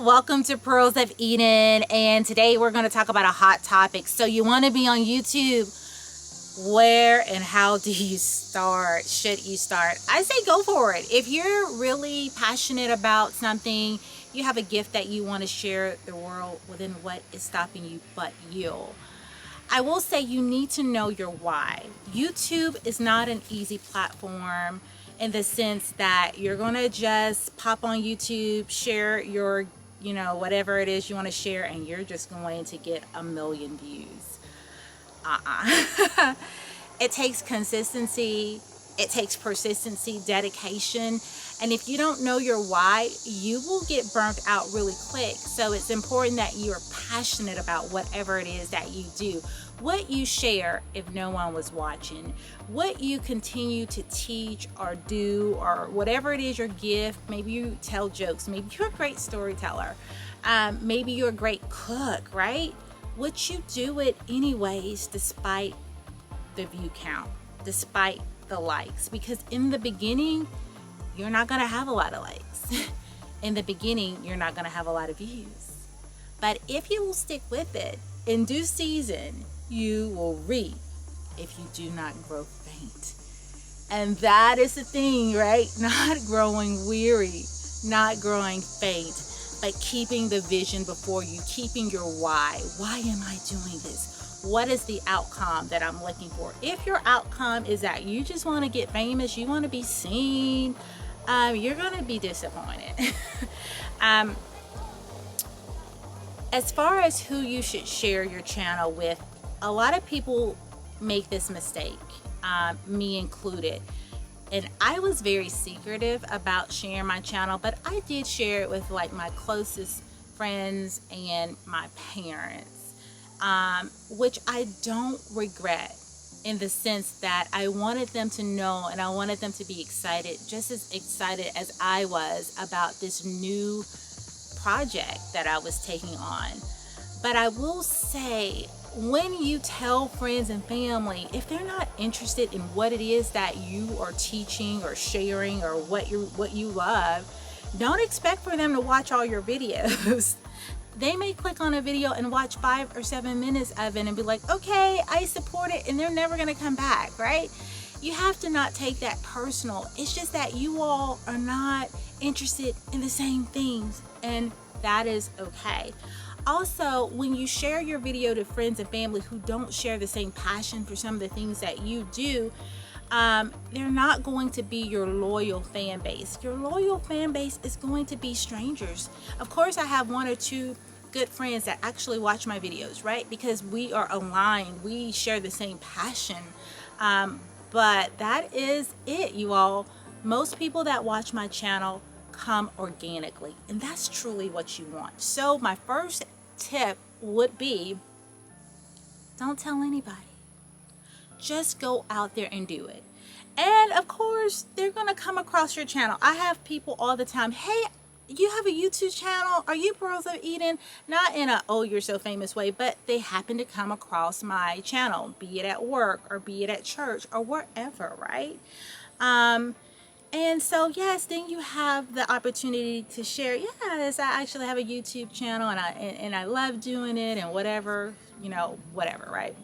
welcome to Pearls of Eden, and today we're going to talk about a hot topic. So you want to be on YouTube, where and how do you start? Should you start? I say go for it. If you're really passionate about something, you have a gift that you want to share the world within, what is stopping you but you? I will say you need to know your why. YouTube is not an easy platform in the sense that you're going to just pop on YouTube, share your, whatever it is you want to share, and you're just going to get a million views. It takes consistency, it takes persistency, dedication, and if you don't know your why, you will get burnt out really quick. So it's important that you're passionate about whatever it is that you do. What you share if no one was watching, what you continue to teach or do, or whatever it is your gift. Maybe you tell jokes, maybe you're a great storyteller, maybe you're a great cook, right? Would you do it anyways despite the view count, despite the likes? Because in the beginning, you're not going to have a lot of likes. In the beginning, you're not going to have a lot of views. But if you will stick with it, in due season, you will reap if you do not grow faint. And that is the thing, right? Not growing weary, not growing faint, but keeping the vision before you, keeping your why. Why am I doing this? What is the outcome that I'm looking for? If your outcome is that you just want to get famous, you want to be seen, you're going to be disappointed. As far as who you should share your channel with, a lot of people make this mistake, me included. And I was very secretive about sharing my channel, but I did share it with like my closest friends and my parents, which I don't regret, in the sense that I wanted them to know and I wanted them to be excited, just as excited as I was about this new project that I was taking on. But I will say, when you tell friends and family, if they're not interested in what it is that you are teaching or sharing or what you love, don't expect for them to watch all your videos. They may click on a video and watch 5 or 7 minutes of it and be like, okay, I support it, and they're never going to come back, right? You have to not take that personal. It's just that you all are not interested in the same things, and that is okay. Also, when you share your video to friends and family who don't share the same passion for some of the things that you do, they're not going to be your loyal fan base. Your loyal fan base is going to be strangers. Of course, I have 1 or 2 good friends that actually watch my videos, right? Because we are aligned, we share the same passion. But that is it, you all. Most people that watch my channel come organically, and that's truly what you want. So my first tip would be, don't tell anybody. Just go out there and do it. And of course, they're going to come across your channel. I have people all the time, hey, you have a YouTube channel? Are you Pearls of Eden? Not in a, oh, you're so famous way, but they happen to come across my channel, be it at work or be it at church or wherever, right? And so, yes, then you have the opportunity to share, yes, I actually have a YouTube channel, and I love doing it, and whatever, whatever, right?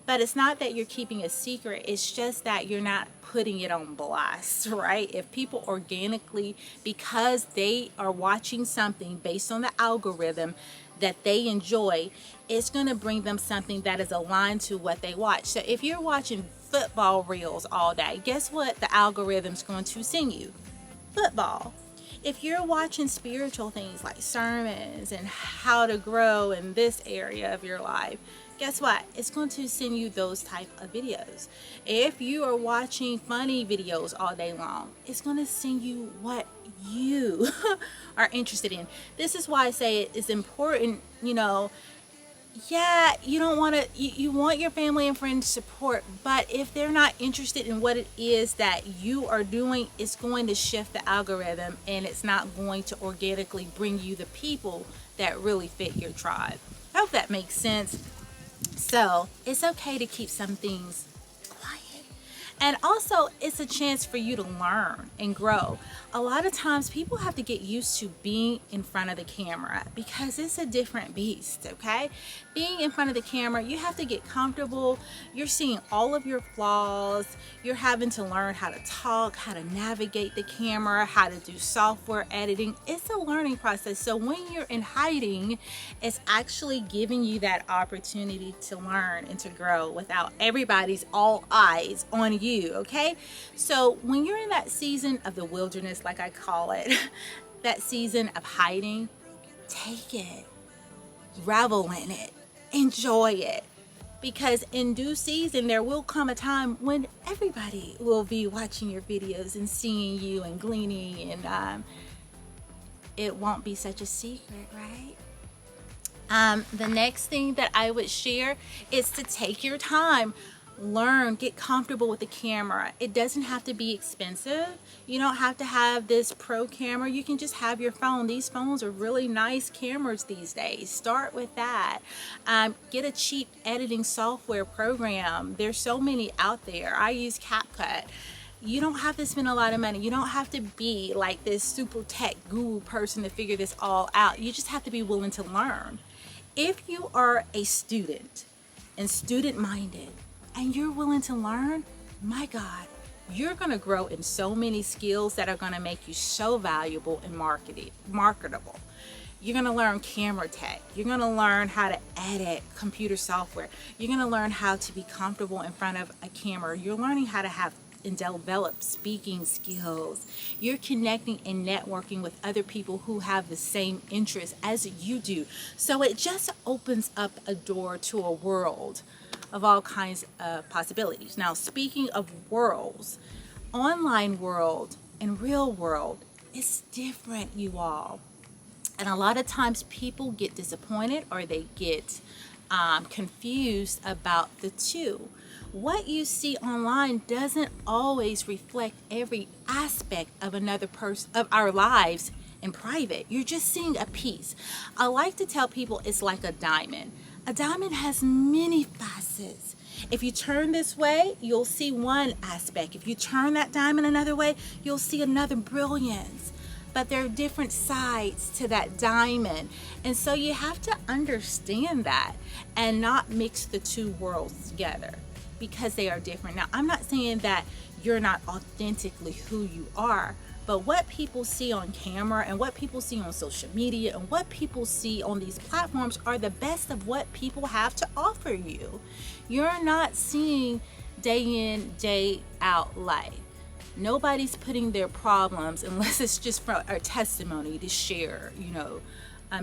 But it's not that you're keeping a secret. It's just that you're not putting it on blast, right? If people organically, because they are watching something based on the algorithm that they enjoy, it's going to bring them something that is aligned to what they watch. So if you're watching football reels all day, guess what the algorithm's going to send you? Football. If you're watching spiritual things like sermons and how to grow in this area of your life, guess what? It's going to send you those type of videos. If you are watching funny videos all day long, it's going to send you what you are interested in. This is why I say it is important, yeah, you don't want to, you want your family and friends support, but if they're not interested in what it is that you are doing, it's going to shift the algorithm, and it's not going to organically bring you the people that really fit your tribe. I hope that makes sense. So it's okay to keep some things quiet. And also, it's a chance for you to learn and grow. A lot of times, people have to get used to being in front of the camera because it's a different beast, okay? Being in front of the camera, you have to get comfortable. You're seeing all of your flaws. You're having to learn how to talk, how to navigate the camera, how to do software editing. It's a learning process. So when you're in hiding, it's actually giving you that opportunity to learn and to grow without everybody's all eyes on you, okay? So when you're in that season of the wilderness, like I call it, that season of hiding, take it, revel in it, enjoy it. Because in due season, there will come a time when everybody will be watching your videos and seeing you and gleaning, and it won't be such a secret, right? The next thing that I would share is to take your time. Learn, get comfortable with the camera. It doesn't have to be expensive. You don't have to have this pro camera. You can just have your phone. These phones are really nice cameras these days. Start with that. Get a cheap editing software program. There's so many out there. I use CapCut. You don't have to spend a lot of money. You don't have to be like this super tech guru person to figure this all out. You just have to be willing to learn. If you are a student and student-minded, and you're willing to learn, my God, you're going to grow in so many skills that are going to make you so valuable and marketable. You're going to learn camera tech. You're going to learn how to edit computer software. You're going to learn how to be comfortable in front of a camera. You're learning how to have and develop speaking skills. You're connecting and networking with other people who have the same interests as you do. So it just opens up a door to a world of all kinds of possibilities. Now, speaking of worlds, online world and real world is different, you all. And a lot of times people get disappointed or they get confused about the two. What you see online doesn't always reflect every aspect of another person, of our lives in private. You're just seeing a piece. I like to tell people it's like a diamond. A diamond has many facets. If you turn this way, you'll see one aspect. If you turn that diamond another way, you'll see another brilliance. But there are different sides to that diamond. And so you have to understand that and not mix the two worlds together because they are different. Now, I'm not saying that you're not authentically who you are, but what people see on camera and what people see on social media and what people see on these platforms are the best of what people have to offer you. You're not seeing day in, day out life. Nobody's putting their problems, unless it's just for a testimony to share,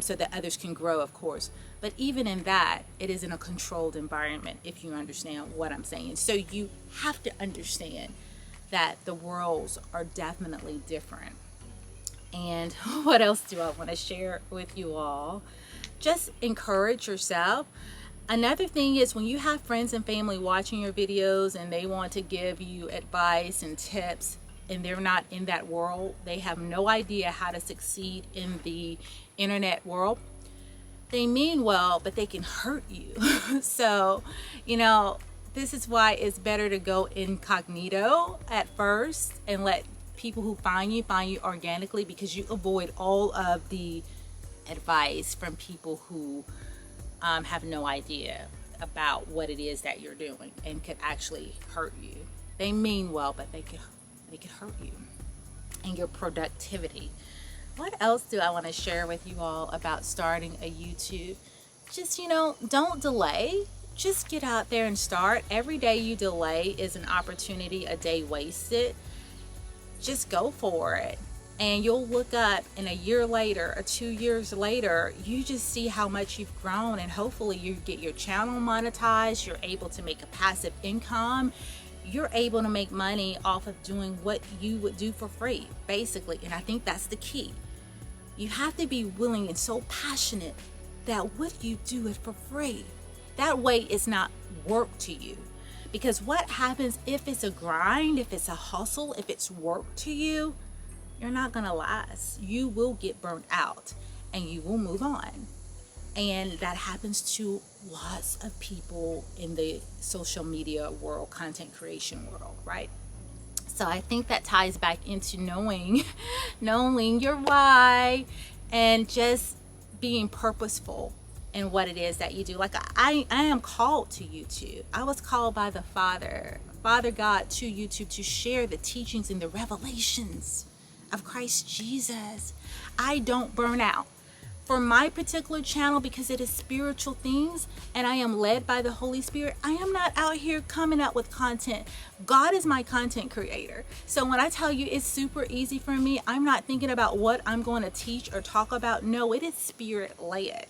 so that others can grow, of course. But even in that, it is in a controlled environment, if you understand what I'm saying. So you have to understand that the worlds are definitely different. And what else do I want to share with you all? Just encourage yourself. Another thing is when you have friends and family watching your videos and they want to give you advice and tips and they're not in that world, they have no idea how to succeed in the internet world. They mean well, but they can hurt you. So, this is why it's better to go incognito at first and let people who find you organically, because you avoid all of the advice from people who have no idea about what it is that you're doing and could actually hurt you. They mean well, but they could hurt you and your productivity. What else do I want to share with you all about starting a YouTube? Just, don't delay. Just get out there and start. Every day you delay is an opportunity, a day wasted. Just go for it. And you'll look up in a year later or 2 years later, you just see how much you've grown, and hopefully you get your channel monetized. You're able to make a passive income. You're able to make money off of doing what you would do for free, basically. And I think that's the key. You have to be willing and so passionate that would you do it for free? That way it's not work to you. Because what happens if it's a grind, if it's a hustle, if it's work to you, you're not gonna last. You will get burnt out and you will move on. And that happens to lots of people in the social media world, content creation world, right? So I think that ties back into knowing your why, and just being purposeful in what it is that you do. Like I am called to YouTube. I was called by the Father God to YouTube to share the teachings and the revelations of Christ Jesus. I don't burn out. For my particular channel, because it is spiritual things and I am led by the Holy Spirit, I am not out here coming out with content. God is my content creator. So when I tell you it's super easy for me, I'm not thinking about what I'm going to teach or talk about. No, it is spirit led.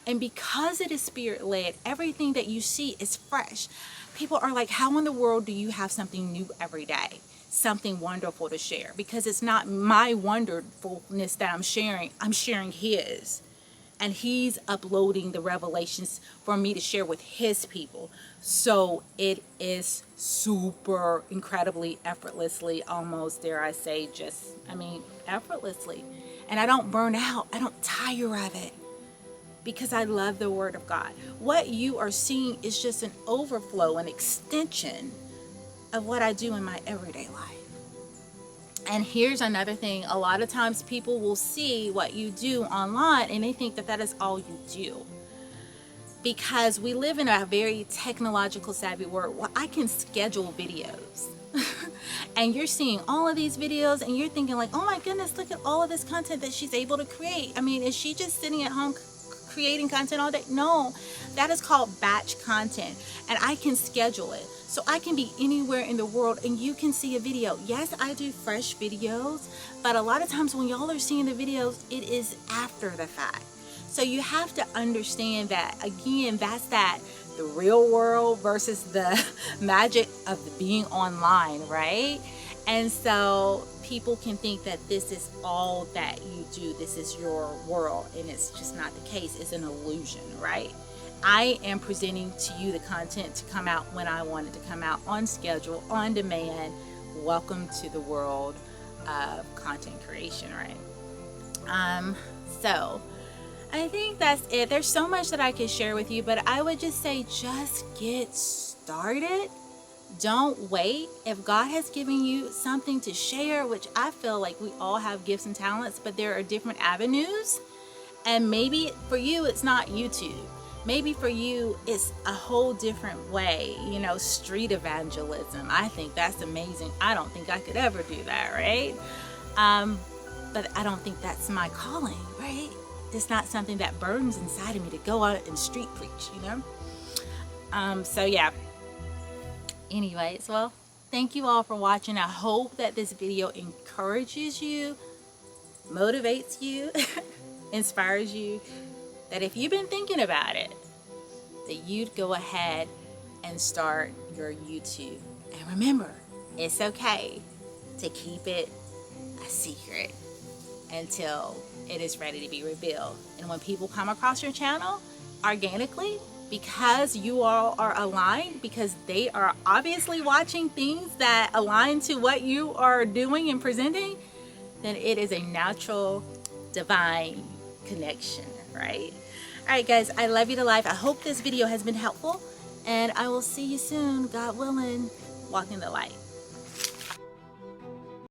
And because it is spirit led, everything that you see is fresh. People are like, how in the world do you have something new every day? Something wonderful to share? Because it's not my wonderfulness that I'm sharing his, and he's uploading the revelations for me to share with his people. So it is super incredibly effortlessly, almost dare I say, effortlessly. And I don't burn out, I don't tire of it, because I love the Word of God. What you are seeing is just an overflow, an extension of what I do in my everyday life. And here's another thing. A lot of times people will see what you do online and they think that that is all you do. Because we live in a very technological savvy world. Well, I can schedule videos. And you're seeing all of these videos and you're thinking like, oh my goodness, look at all of this content that she's able to create. I mean, is she just sitting at home creating content all day? No, that is called batch content, and I can schedule it. So I can be anywhere in the world and you can see a video. Yes, I do fresh videos, but a lot of times when y'all are seeing the videos, it is after the fact. So you have to understand that, again, that's the real world versus the magic of being online, right? And so people can think that this is all that you do, this is your world, and it's just not the case. It's an illusion, right? I am presenting to you the content to come out when I want it to come out, on schedule, on demand. Welcome to the world of content creation, right? So I think that's it. There's so much that I could share with you, but I would just say, just get started. Don't wait. If God has given you something to share, which I feel like we all have gifts and talents, but there are different avenues. And maybe for you, it's not YouTube. Maybe for you, it's a whole different way, street evangelism. I think that's amazing. I don't think I could ever do that, right? But I don't think that's my calling, right? It's not something that burns inside of me to go out and street preach, So yeah. Anyways, well, thank you all for watching. I hope that this video encourages you, motivates you, inspires you, that if you've been thinking about it, that you'd go ahead and start your YouTube. And remember, it's okay to keep it a secret until it is ready to be revealed. And when people come across your channel organically, because you all are aligned, because they are obviously watching things that align to what you are doing and presenting, then it is a natural, divine connection, right? All right, guys, I love you to life. I hope this video has been helpful, and I will see you soon, God willing. Walk in the light.